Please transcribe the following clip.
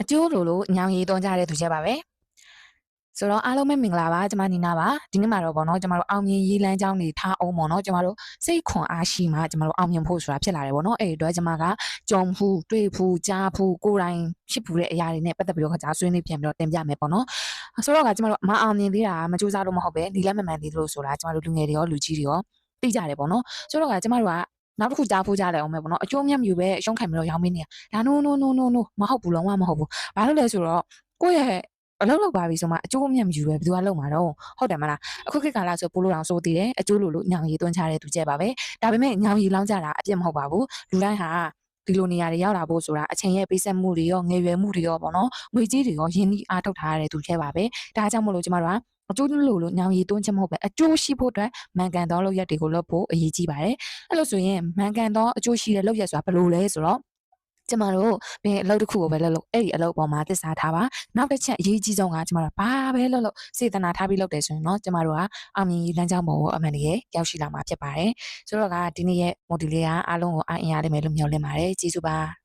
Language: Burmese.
အကျိုးလိုညောင်ရည်သွန်းကြတဲ့သူချက်ပါပဲဆိုတော့အားလုံးပဲမင်္ဂလာပါကျွန်မနီနာပါဒီနေ့မှာတော့ဗောနော်ကျွန်တော်တို့အောင်မြင်ရေးလမ်းကြောင်းတွေထားအောင်ဗောနော်ကျွန်တော်တို့စိတ်ခွန်အားရှိမှကျွန်တော်တို့အောင်မြင်ဖို့ဆိုတာဖြစ်လာတယ်ဗောနော်အဲ့ဒီတော့ကျွန်မကကြုံဖူးတွေ့ဖူးကြားဖူးကိုယ်တိုင်ဖြစ်ဖူးတဲ့အရာတွေနဲ့ပတ်သက်ပြီးတော့ကြားဆွေးနွေးပြန်ပြီးတော့တင်ပြမယ်ဗောနော်ဆိုတော့ကျွန်တော်တို့မအောင်မြင်သေးတာမကြိုးစားလို့မဟုတ်ပဲဒီလက်မမှန်သေးလို့ဆိုတာကျွန်တော်တို့လူငယ်တွေရောလူကြီးတွေရောသိကြတယ်ဗောနော်ဆိုတော့ကျွန်တော်တို့ကနောက်တစ်ခုကြားဖို့ကြတယ်အောင်မယ်ဗောနော်အကျိုးမြတ်မြူပဲအရှုံးခံပြီးတော့ရောင်းမင်းနေဒါ no မဟုတ်ဘူးလုံးဝမဟုတ်ဘူးဘာလို့လဲဆိုတော့ကိုယ့်ရဲ့အလုပ်လုပ်ပါပြီဆိုမှအကျိုးအမြတ်မယူပဲဘယ်သူကလုပ်မှာတော့ဟုတ်တယ်မလားအခုခေတ်ကာလဆိုပိုးလို့တောင်စိုးတည်တယ်အကျိုးလို့ညောင်ရည်သွင်းချတဲ့သူကျဲပါပဲဒါပေမဲ့ညောင်ရည်လောင်းကြတာအပြစ်မဟုတ်ပါဘူးလူတိုင်းဟာဒီလိုနေရာတွေရောက်လာဖို့ဆိုတာအချိန်ရဲ့ပေးဆက်မှုတွေရောငယ်ရွယ်မှုတွေရောပေါ့နော်ငွေကြေးတွေရောရင်းနှီးအားထုတ်ထားရတဲ့သူကျဲပါပဲဒါကြောင့်မို့လို့ကျမတို့ကအကျိုးလို့ညောင်ရည်သွင်းချက်မဟုတ်ပဲအကျိုးရှိဖို့အတွက်မှန်ကန်သောလုပ်ရက်တွေကိုလုပ်ဖို့အရေးကြီးပါတယ်အဲ့လိုဆိုရင်မှန်ကန်သောအကျိုးရှိတဲ့လုပ်ရက်ဆိုတာဘယ်လိုလဲဆိုတော့ကျမတို့ဘယ်အလုပ်တစ်ခုကိုပဲလုပ်အဲ့ဒီအလုပ်ပေါ်မှာသစ္စာထားပါနောက်တစ်ချက်အရေးကြီးဆုံးကကျမတို့ဘာပဲလုပ်စေတနာထားပြီးလုပ်တယ်ဆိုရင်เนาะကျမတို့ကအောင်မြင်ရေးလမ်းကြောင်းပေါ်ကိုအမှန်တကယ်ရောက်ရှိလာမှာဖြစ်ပါတယ်ဆိုတော့ဒီနေ့ရဲ့ model လေးကအားလုံးကိုအားအင်ရလိမ့်မယ်လို့မျှော်လင့်ပါတယ်ကျေးဇူးပါ